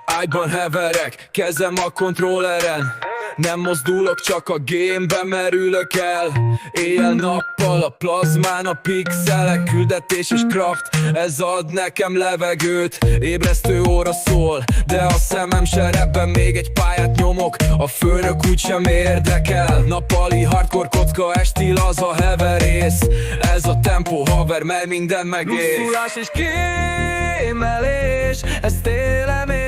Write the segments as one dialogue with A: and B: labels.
A: Ágyban heverek, kezem a kontrolleren. Nem mozdulok, csak a gamebe merülök el. Éjjel-nappal a plazmán a pixelek. Küldetés és craft, ez ad nekem levegőt. Ébresztő óra szól, de a szemem se rebben. Még egy pályát nyomok, a főnök úgysem érdekel. Nappali hardcore kocka, esti laza heverész. Ez a tempó haver, mert minden megér. Luszulás és kémelés, ezt élem én.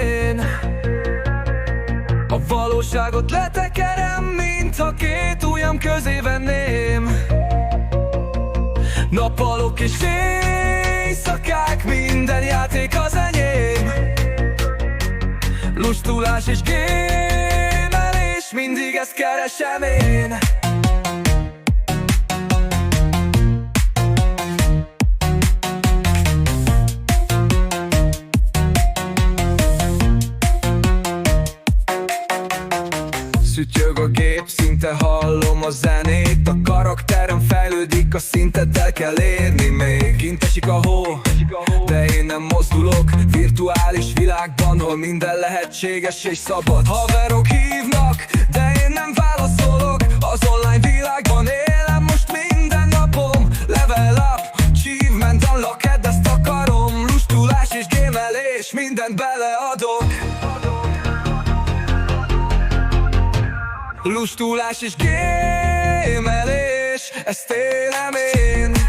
A: A valóságot letekerem, mint ha két ujjam közé venném. Nappalok és éjszakák, minden játék az enyém. Lustulás és gémelés, mindig ezt keresem én. Szütyög a gép, szinte hallom a zenét. A karakterem fejlődik, a szintet el kell érni még. Kint esik a hó, de én nem mozdulok. Virtuális világban, hol minden lehetséges és szabad. Haverok hívnak, de én nem válaszolok. Az online világban élem most minden napom. Level up, achievement unlocked, ezt akarom. Lustulás és gémelés, mindent beleadok. Lustulás és gémelés, ezt élem én.